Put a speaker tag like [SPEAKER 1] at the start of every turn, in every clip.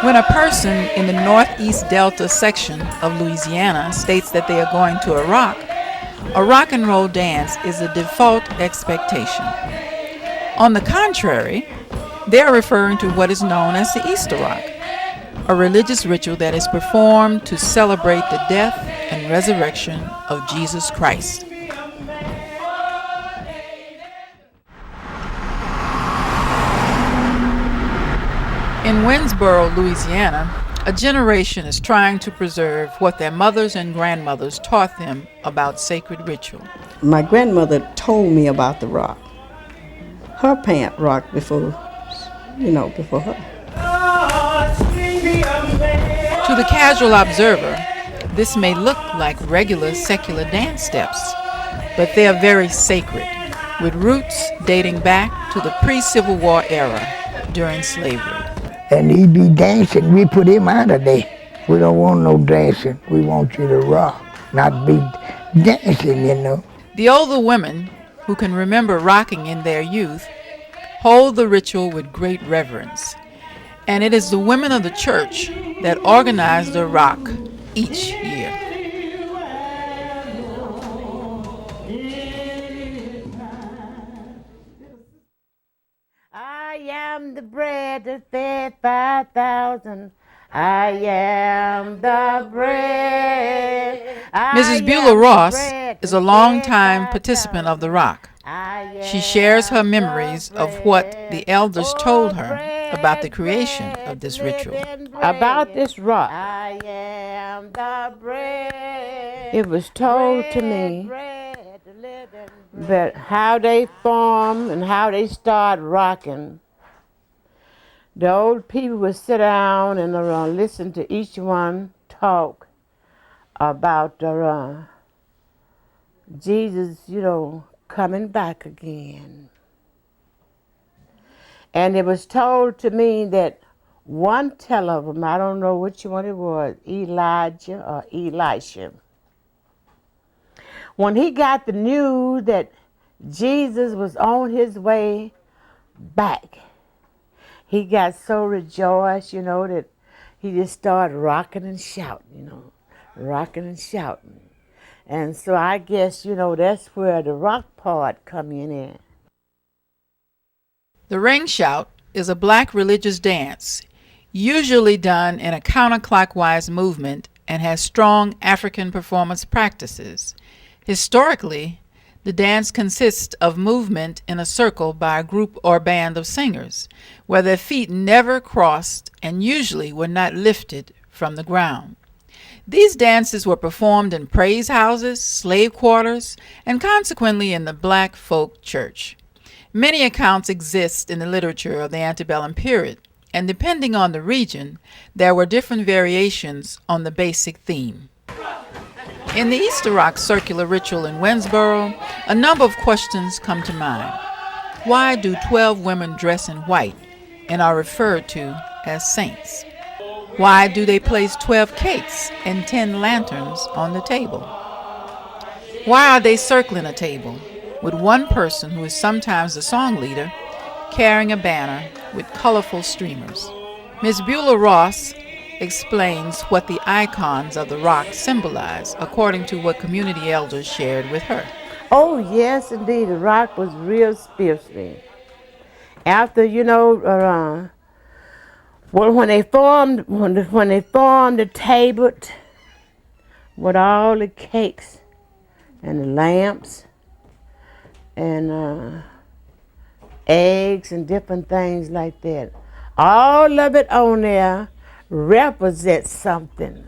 [SPEAKER 1] When a person in the northeast Delta section of Louisiana states that they are going to Iraq, a rock and roll dance is a default expectation. On the contrary, they are referring to what is known as the Easter Rock, a religious ritual that is performed to celebrate the death and resurrection of Jesus Christ. In Winsboro, Louisiana, a generation is trying to preserve what their mothers and grandmothers taught them about sacred ritual.
[SPEAKER 2] My grandmother told me about the rock. Her parent rocked before her.
[SPEAKER 1] To the casual observer, this may look like regular secular dance steps, but they are very sacred, with roots dating back to the pre-Civil War era during slavery.
[SPEAKER 3] And he be dancing, we put him out of there. We don't want no dancing, we want you to rock, not be dancing, you know.
[SPEAKER 1] The older women, who can remember rocking in their youth, hold the ritual with great reverence. And it is the women of the church that organize the rock each year.
[SPEAKER 4] I am the bread that fed 5,000. I am the bread.
[SPEAKER 1] Mrs. Beulah Ross is a longtime participant of the rock. She shares her memories of what the elders told her about the creation of this ritual.
[SPEAKER 4] About this rock, it was told to me that how they form and how they start rocking. The old people would sit down and listen to each one talk about Jesus, coming back again. And it was told to me that one tell of them, I don't know which one it was, Elijah or Elisha, when he got the news that Jesus was on his way back, he got so rejoiced, that he just started rocking and shouting, rocking and shouting. And so I guess, that's where the rock part come in.
[SPEAKER 1] The ring shout is a black religious dance, usually done in a counterclockwise movement and has strong African performance practices. Historically, the dance consists of movement in a circle by a group or band of singers, where their feet never crossed and usually were not lifted from the ground. These dances were performed in praise houses, slave quarters, and consequently in the black folk church. Many accounts exist in the literature of the antebellum period, and depending on the region, there were different variations on the basic theme. In the Easter Rock circular ritual in Winsboro, a number of questions come to mind. Why do 12 women dress in white and are referred to as saints? Why do they place 12 cakes and 10 lanterns on the table? Why are they circling a table with one person, who is sometimes the song leader, carrying a banner with colorful streamers? Ms. Beulah Ross explains what the icons of the rock symbolize, according to what community elders shared with her.
[SPEAKER 4] Oh, yes, indeed. The rock was real spiritual. After, when they formed the table with all the cakes and the lamps and eggs and different things like that, all of it on there represents something.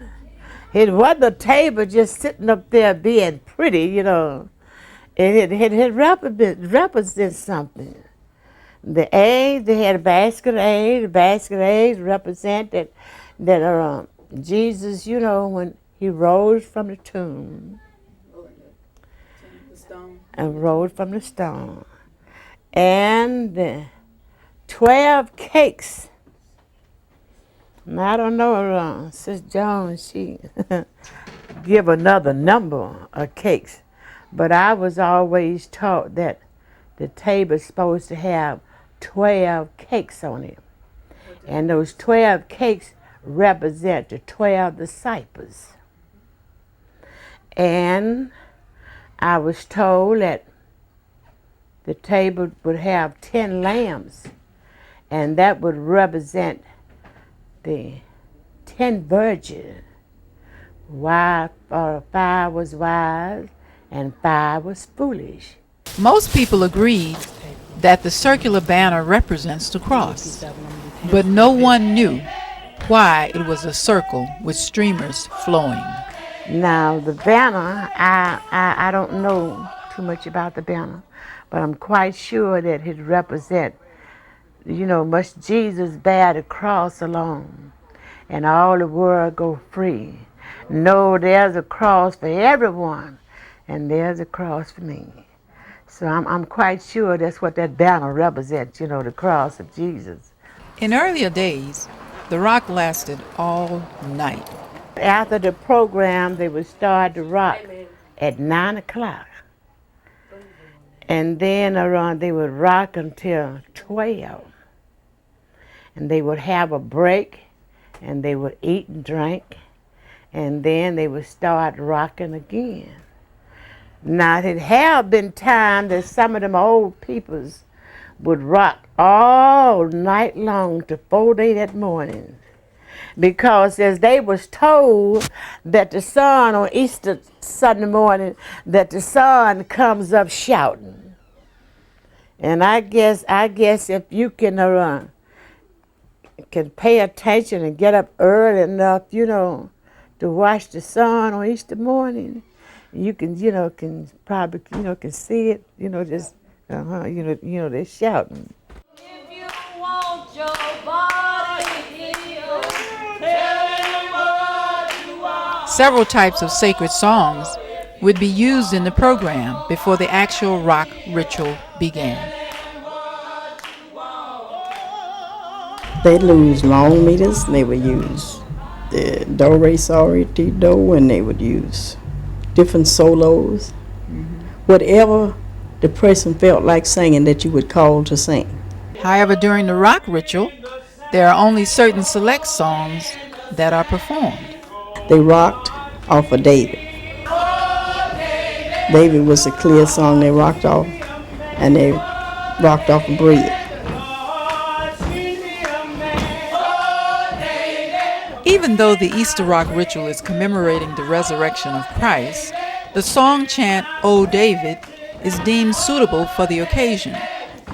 [SPEAKER 4] It wasn't a table just sitting up there being pretty, It represents something. The eggs, they had a basket of eggs. The basket of eggs represent that Jesus, when he rose from the tomb. And rose from the stone. And the 12 cakes. Now, I don't know, Sister Jones, she give another number of cakes. But I was always taught that the table's supposed to have 12 cakes on it. And those 12 cakes represent the 12 disciples. And I was told that the table would have 10 lambs, and that would represent the 10 virgins. 5 was wise and 5 was foolish.
[SPEAKER 1] Most people agreed that the circular banner represents the cross, but no one knew why it was a circle with streamers flowing.
[SPEAKER 4] Now the banner, I don't know too much about the banner, but I'm quite sure that it represents, must Jesus bear the cross alone and all the world go free. No, there's a cross for everyone, and there's a cross for me. So I'm quite sure that's what that banner represents, the cross of Jesus.
[SPEAKER 1] In earlier days, the rock lasted all night.
[SPEAKER 4] After the program, they would start the rock at 9 o'clock. And then they would rock until 12. And they would have a break, and they would eat and drink, and then they would start rocking again. Now, it had been time that some of them old peoples would rock all night long to 4 days that morning. Because as they was told that the sun on Easter Sunday morning, that the sun comes up shouting. And I guess if you can pay attention and get up early enough, to watch the sun on Easter morning, you can probably can see it, just they're shouting.
[SPEAKER 5] If you want your body healed, tell him what you want.
[SPEAKER 1] Several types of sacred songs would be used in the program before the actual rock ritual began.
[SPEAKER 2] They'd lose long meters, and they would use the do, re, sol, re, ti, do, and they would use different solos. Whatever the person felt like singing that you would call to sing.
[SPEAKER 1] However, during the rock ritual, there are only certain select songs that are performed.
[SPEAKER 2] They rocked off of David. David was a clear song they rocked off, and they rocked off of Bread.
[SPEAKER 1] Even though the Easter rock ritual is commemorating the resurrection of Christ, the song chant, "O David," is deemed suitable for the occasion.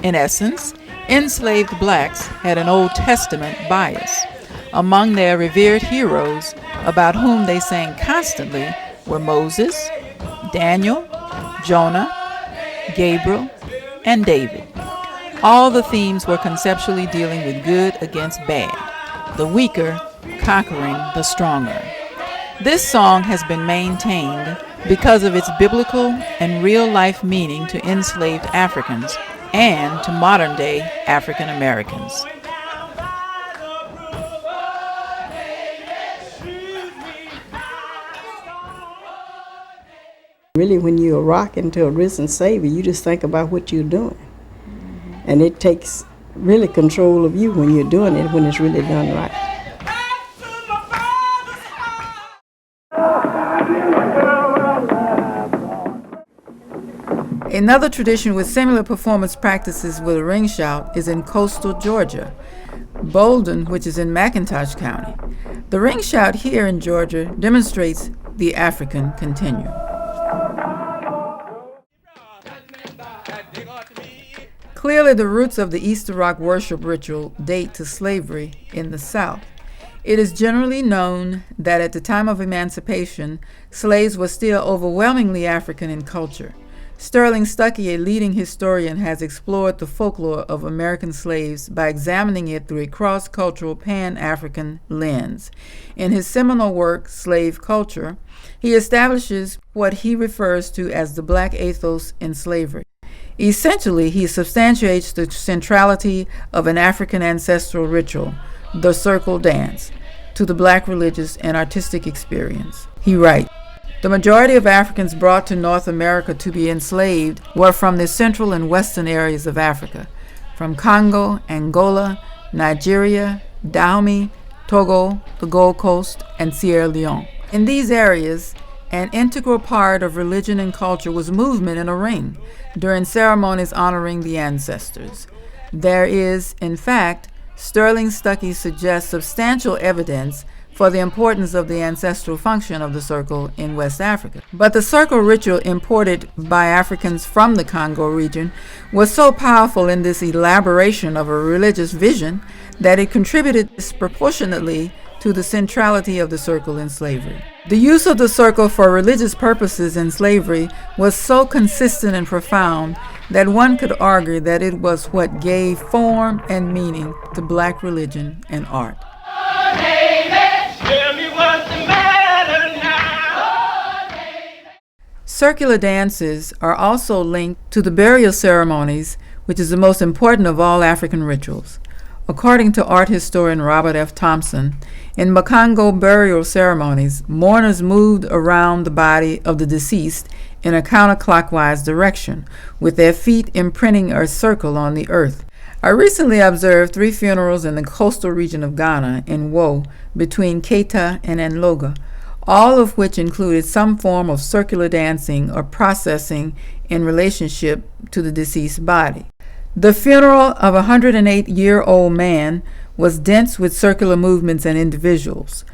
[SPEAKER 1] In essence, enslaved blacks had an Old Testament bias. Among their revered heroes, about whom they sang constantly, were Moses, Daniel, Jonah, Gabriel, and David. All the themes were conceptually dealing with good against bad, the weaker conquering the stronger. This song has been maintained because of its biblical and real-life meaning to enslaved Africans and to modern-day African Americans.
[SPEAKER 2] Really, when you're rocking to a risen Savior, you just think about what you're doing. And it takes really control of you when you're doing it, when it's really done right.
[SPEAKER 1] Another tradition with similar performance practices with a ring shout is in coastal Georgia, Bolden, which is in McIntosh County. The ring shout here in Georgia demonstrates the African continuum. Clearly, the roots of the Easter rock worship ritual date to slavery in the South. It is generally known that at the time of emancipation, slaves were still overwhelmingly African in culture. Sterling Stuckey, a leading historian, has explored the folklore of American slaves by examining it through a cross-cultural Pan-African lens. In his seminal work, Slave Culture, he establishes what he refers to as the black ethos in slavery. Essentially, he substantiates the centrality of an African ancestral ritual, the circle dance, to the black religious and artistic experience. He writes, "The majority of Africans brought to North America to be enslaved were from the central and western areas of Africa, from Congo, Angola, Nigeria, Dahomey, Togo, the Gold Coast, and Sierra Leone. In these areas, an integral part of religion and culture was movement in a ring during ceremonies honoring the ancestors. There is, in fact, Sterling Stuckey suggests substantial evidence for the importance of the ancestral function of the circle in West Africa. But the circle ritual imported by Africans from the Congo region was so powerful in this elaboration of a religious vision that it contributed disproportionately to the centrality of the circle in slavery. The use of the circle for religious purposes in slavery was so consistent and profound that one could argue that it was what gave form and meaning to black religion and art. Circular dances are also linked to the burial ceremonies, which is the most important of all African rituals. According to art historian Robert F. Thompson, in Makongo burial ceremonies, mourners moved around the body of the deceased in a counterclockwise direction, with their feet imprinting a circle on the earth. I recently observed 3 funerals in the coastal region of Ghana, in Wo, between Keita and Nloga, all of which included some form of circular dancing or processing in relationship to the deceased body. The funeral of a 108-year-old man was dense with circular movements and individuals,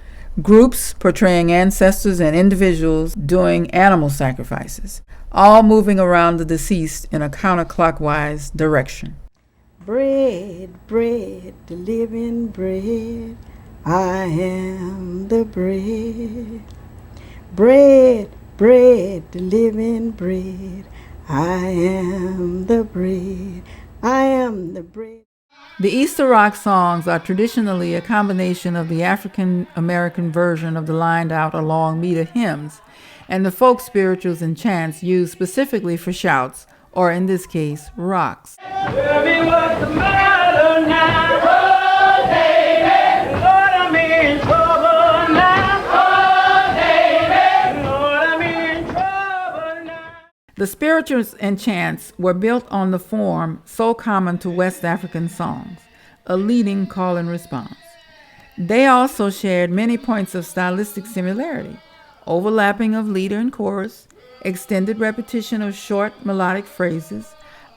[SPEAKER 1] groups portraying ancestors and individuals doing animal sacrifices, all moving around the deceased in a counterclockwise direction.
[SPEAKER 2] Bread, bread, the living bread, I am the bread. Bread, bread, the living bread, I am the bread. I am the bread.
[SPEAKER 1] The Easter rock songs are traditionally a combination of the African American version of the lined out along meter hymns and the folk spirituals and chants used specifically for shouts, or in this case, rocks.
[SPEAKER 5] Tell me what's the matter now, oh, baby. Lord, I'm in trouble now, oh, baby. Lord, I'm in trouble now.
[SPEAKER 1] The spirituals and chants were built on the form so common to West African songs, a leading call and response. They also shared many points of stylistic similarity, overlapping of leader and chorus, extended repetition of short melodic phrases,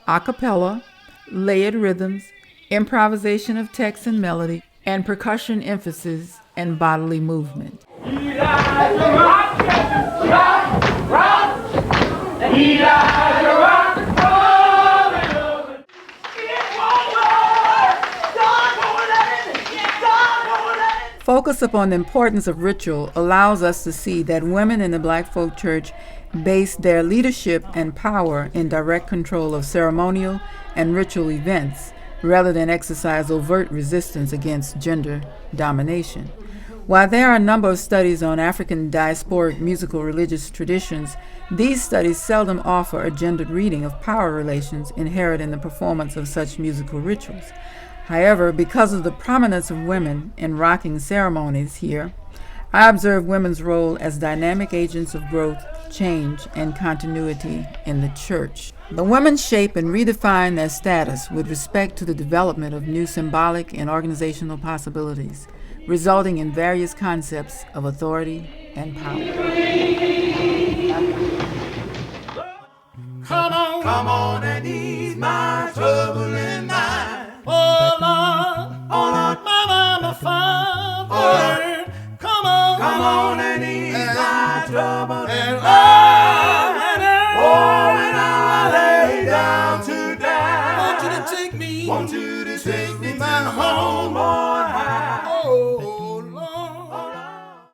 [SPEAKER 1] a cappella, layered rhythms, improvisation of text and melody, and percussion emphasis and bodily movement. Focus upon the importance of ritual allows us to see that women in the Black folk church based their leadership and power in direct control of ceremonial and ritual events rather than exercise overt resistance against gender domination. While there are a number of studies on African diasporic musical religious traditions, these studies seldom offer a gendered reading of power relations inherent in the performance of such musical rituals. However, because of the prominence of women in rocking ceremonies here, I observe women's role as dynamic agents of growth, change, and continuity in the church. The women shape and redefine their status with respect to the development of new symbolic and organizational possibilities, resulting in various concepts of authority and power.
[SPEAKER 6] Come on